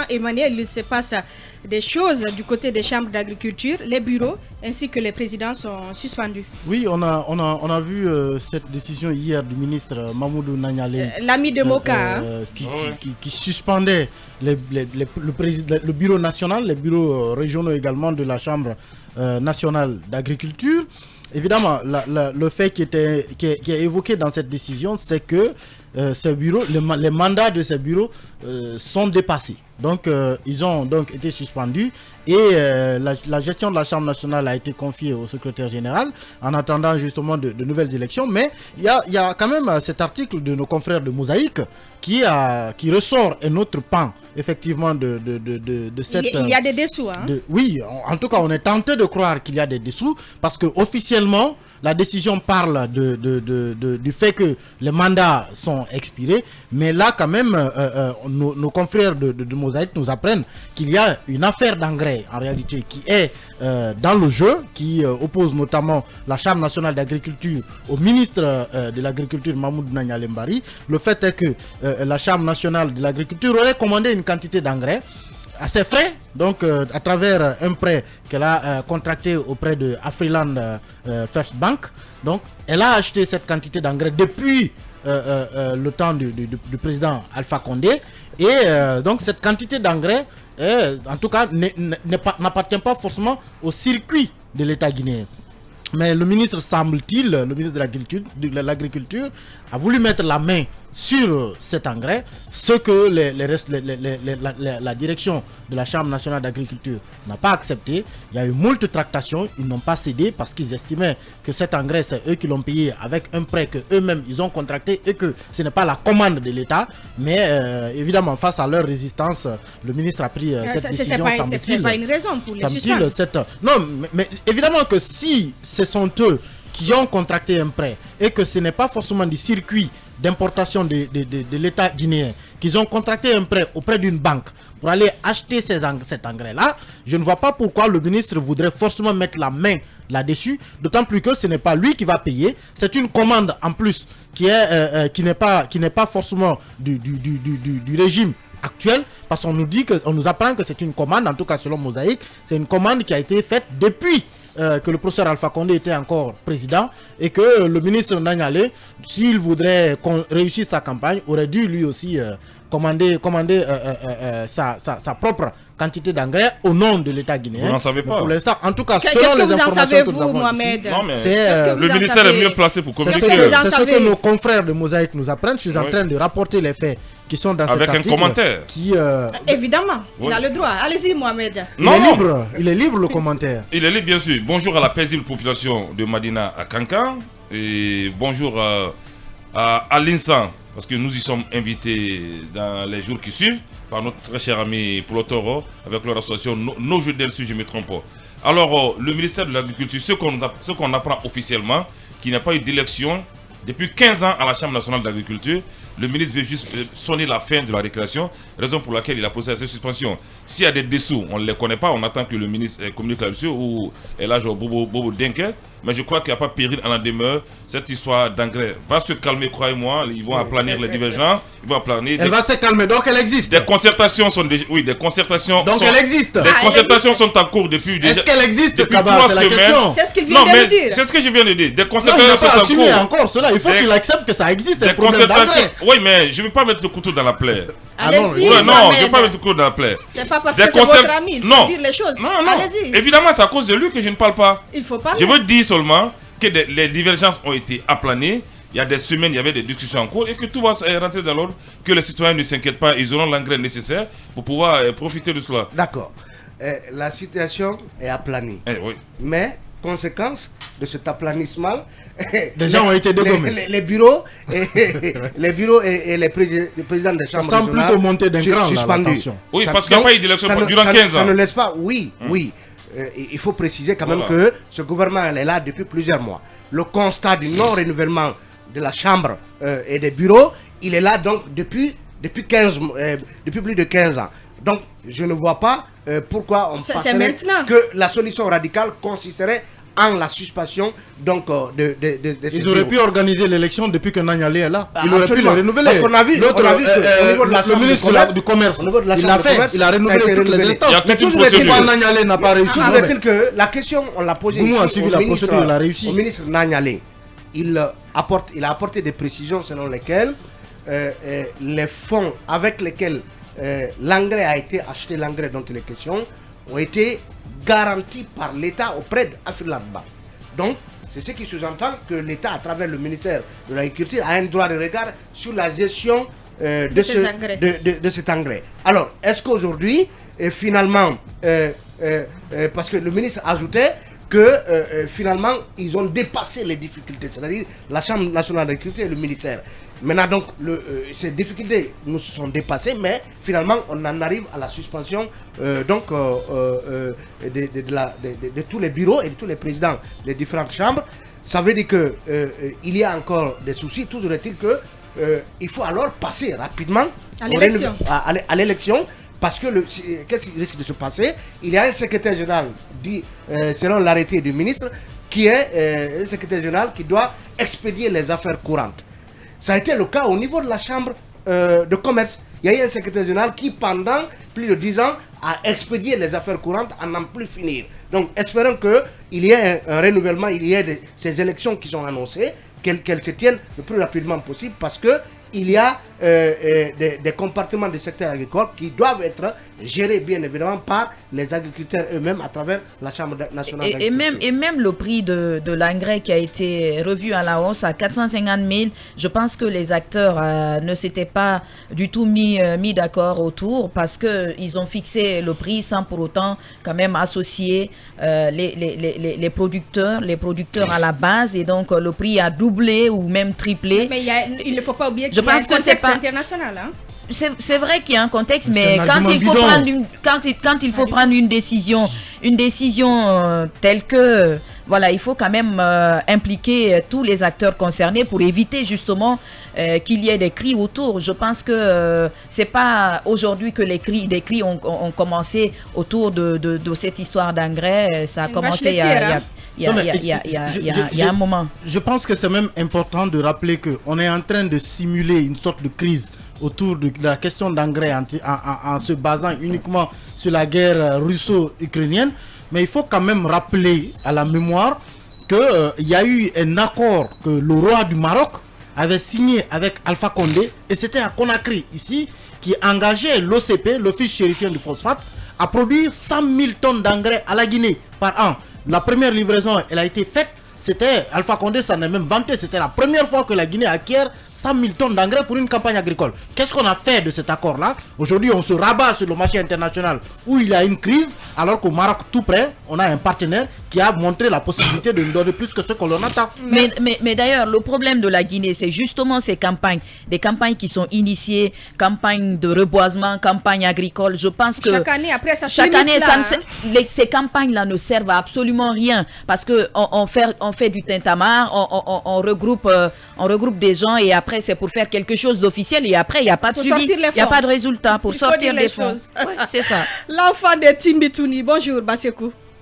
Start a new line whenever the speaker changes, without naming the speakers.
Emmanuel, il se passe des choses du côté des chambres d'agriculture, les bureaux ainsi que les présidents sont suspendus.
Oui, on a vu cette décision hier du ministre Mamoudou Nanyale,
l'ami de Moka,
qui suspendait le bureau national, les bureaux régionaux également de la chambre nationale d'agriculture. Évidemment, le fait qui est évoqué dans cette décision, c'est que ces bureaux, les mandats de ces bureaux sont dépassés. Donc, ils ont donc été suspendus et la gestion de la Chambre nationale a été confiée au secrétaire général en attendant justement de nouvelles élections. Mais il y a quand même cet article de nos confrères de Mosaïque qui ressort un autre pan effectivement de cette...
Il y a des dessous, hein?
Oui, en tout cas, on est tenté de croire qu'il y a des dessous parce que officiellement, la décision parle du fait que les mandats sont expirés. Mais là, quand même, nos confrères de Mosaïque nous apprennent qu'il y a une affaire d'engrais, en réalité, qui est dans le jeu, qui oppose notamment la Chambre nationale d'agriculture au ministre de l'Agriculture, Mahmoud Nanyale Mbari. Le fait est que la Chambre nationale de l'agriculture aurait commandé une quantité d'engrais à ses frais, donc à travers un prêt qu'elle a contracté auprès de Afriland First Bank. Donc elle a acheté cette quantité d'engrais depuis le temps du président Alpha Condé. Et donc cette quantité d'engrais, en tout cas, n'appartient pas forcément au circuit de l'État guinéen. Mais le ministre, semble-t-il, le ministre de l'Agriculture, a voulu mettre la main sur cet engrais, ce que la direction de la Chambre nationale d'agriculture n'a pas accepté. Il y a eu moult tractations, ils n'ont pas cédé parce qu'ils estimaient que cet engrais, c'est eux qui l'ont payé avec un prêt que eux-mêmes ils ont contracté et que ce n'est pas la commande de l'État. Mais évidemment, face à leur résistance, le ministre a pris cette décision.
C'est pas une raison pour les suspendre.
Non, mais évidemment que si ce sont eux qui ont contracté un prêt et que ce n'est pas forcément du circuit d'importation de l'État guinéen, qu'ils ont contracté un prêt auprès d'une banque pour aller acheter cet engrais-là, je ne vois pas pourquoi le ministre voudrait forcément mettre la main là-dessus, d'autant plus que ce n'est pas lui qui va payer, c'est une commande en plus qui n'est pas forcément du régime actuel, parce qu'on nous apprend que c'est une commande, en tout cas selon Mosaïque, c'est une commande qui a été faite depuis que le professeur Alpha Condé était encore président et que le ministre Nanyale, s'il voudrait qu'on réussisse sa campagne, aurait dû lui aussi commander sa propre quantité d'engrais au nom de l'État guinéen.
Vous n'en savez pas.
Pour l'instant, en tout cas,
selon les informations que nous avons Mohamed
ici, le ministère est mieux placé pour communiquer.
C'est ce que nos confrères de Mosaïque nous apprennent. Je suis en train de rapporter les faits qui sont dans cet article.
Avec un commentaire.
Évidemment, il a le droit. Allez-y, Mohamed.
Il est libre le commentaire.
Il est libre, bien sûr. Bonjour à la paisible population de Madina à Kankan. Et bonjour à l'Insan, parce que nous y sommes invités dans les jours qui suivent par notre très cher ami Plotoro avec leur association No Jeux d'El, si je ne me trompe pas. Alors, le ministère de l'Agriculture, ce qu'on apprend officiellement, qu'il n'y a pas eu d'élection depuis 15 ans à la Chambre nationale d'agriculture. Le ministre veut juste sonner la fin de la récréation, raison pour laquelle il a posé cette suspension. S'il y a des dessous, on ne les connaît pas, on attend que le ministre communique là-dessus, ou là, Bobo Denke. Mais je crois qu'il n'y a pas péril en la demeure. Cette histoire d'engrais va se calmer, croyez-moi. Ils vont aplanir les divergences.
Elle va se calmer, donc elle existe.
Des concertations sont déjà. Oui, des concertations.
Donc elle existe.
Des concertations sont en cours depuis déjà.
Est-ce qu'elle existe
depuis 3 semaines?
C'est ce qu'il vient de dire.
C'est ce que je viens de dire. Des
concertations sont en cours. Encore cela. Il faut qu'il accepte que ça existe.
Des concertations. Oui, mais je ne veux pas mettre le couteau dans la plaie.
Allez-y,
non, je ne veux pas mettre le couteau dans la plaie.
C'est pas parce que c'est votre ami, il faut dire les choses.
Non,
allez-y.
Évidemment, c'est à cause de lui que je ne parle pas.
Il faut parler.
Je veux dire seulement que les divergences ont été aplanées. Il y a des semaines, il y avait des discussions en cours et que tout va rentrer dans l'ordre, que les citoyens ne s'inquiètent pas, ils auront l'engrais nécessaire pour pouvoir profiter de cela.
D'accord. La situation est aplanée.
Oui.
Mais, conséquence de cet aplanissement,
les gens ont été dégommés.
Les bureaux et les présidents des chambres
régionales plutôt monter d'un cran
suspendus.
Oui, parce qu'il n'y a pas eu d'élection durant 15 ans.
Ça ne laisse pas, oui. Il faut préciser quand même que ce gouvernement est là depuis plusieurs mois. Le constat du non-renouvellement de la chambre et des bureaux, il est là donc depuis plus de 15 ans. Donc, je ne vois pas pourquoi on penserait que la solution radicale consisterait en la suspension donc, de ces
Ils auraient
bureaux.
pu organiser l'élection depuis que Nanyale est là. Il aurait pu
Absolument.
le renouveler.
Parce qu'on a vu,
L'autre,
on a vu qu'au niveau de la
le
Chambre
ministre
du Commerce,
du Commerce,
au niveau de la
il
Chambre
a
du
fait,
Commerce,
il a renouvelé
ça a été
toutes les
renouvelé.
instances.
Il y a toute
Mais
une
toujours est-il
procédure.
que Nanyale n'a pas réussi.
Toujours est-il que la question, on l'a posée
Goumou
ici
a suivi
au
la
ministre,
procédure, il a réussi.
au ministre Nanyale. Il a apporté des précisions selon lesquelles les fonds avec lesquels l'engrais a été acheté, l'engrais dont il est question, ont été garantis par l'État auprès d'Afrique-Lanba. Donc, c'est ce qui sous-entend que l'État, à travers le ministère de l'Agriculture, a un droit de regard sur la gestion de cet engrais. Alors, est-ce qu'aujourd'hui, finalement, parce que le ministre ajoutait que finalement, ils ont dépassé les difficultés, c'est-à-dire la Chambre nationale d'agriculture et le ministère. Maintenant, donc, ces difficultés nous sont dépassées, mais finalement, on en arrive à la suspension de tous les bureaux et de tous les présidents des différentes chambres. Ça veut dire qu'il y a encore des soucis. Toujours est-il qu'il faut alors passer rapidement
à l'élection.
À l'élection. Parce que qu'est-ce qui risque de se passer? Il y a un secrétaire général, dit, selon l'arrêté du ministre, qui est un secrétaire général qui doit expédier les affaires courantes. Ça a été le cas au niveau de la Chambre de commerce. Il y a eu un secrétaire général qui, pendant plus de 10 ans, a expédié les affaires courantes à n'en plus finir. Donc, espérons qu'il y ait un renouvellement, il y ait ces élections qui sont annoncées, qu'elles se tiennent le plus rapidement possible, parce que il y a des compartiments du secteur agricole qui doivent être gérés bien évidemment par les agriculteurs eux-mêmes à travers la Chambre nationale d'agriculture.
Et même le prix de l'engrais qui a été revu à la hausse à 450 000, je pense que les acteurs ne s'étaient pas du tout mis d'accord autour, parce qu'ils ont fixé le prix sans pour autant quand même associer les producteurs à la base, et donc le prix a doublé ou même triplé.
Mais il ne faut pas oublier qu'il
Je
y a un
pense que c'est
contexte
pas
international. Hein?
C'est vrai qu'il y a un contexte, mais
un
quand
argument
il faut
bidon.
quand il faut prendre une décision telle que voilà, il faut quand même impliquer tous les acteurs concernés pour éviter justement qu'il y ait des cris autour. Je pense que c'est pas aujourd'hui que des cris ont commencé autour de cette histoire d'engrais. Ça a commencé il y a un moment.
Je pense que c'est même important de rappeler qu'on est en train de simuler une sorte de crise autour de la question d'engrais en se basant uniquement sur la guerre russo-ukrainienne. Mais il faut quand même rappeler à la mémoire qu'il y a eu un accord que le roi du Maroc avait signé avec Alpha Condé, et c'était à Conakry ici, qui engageait l'OCP, l'Office chérifien du phosphate, à produire 100 000 tonnes d'engrais à la Guinée par an. La première livraison, elle a été faite. C'était, Alpha Condé s'en est même vanté, c'était la première fois que la Guinée acquiert 100 000 tonnes d'engrais pour une campagne agricole. Qu'est-ce qu'on a fait de cet accord-là? Aujourd'hui, on se rabat sur le marché international où il y a une crise, alors qu'au Maroc, tout près, on a un partenaire qui a montré la possibilité de nous donner plus que ce qu'on en attend.
Mais d'ailleurs, le problème de la Guinée, c'est justement ces campagnes, des campagnes qui sont initiées, campagnes de reboisement, campagnes agricoles. Je pense que
chaque année, après, ça
chaque année,
là,
ces campagnes-là ne servent à absolument rien, parce que on fait du tintamarre, on regroupe des gens, et après c'est pour faire quelque chose d'officiel, et après il n'y a pas de suivi, il n'y a pas de résultat pour sortir des fonds. Ouais, c'est ça.
L'enfant de Timbitouni, bonjour Basekou.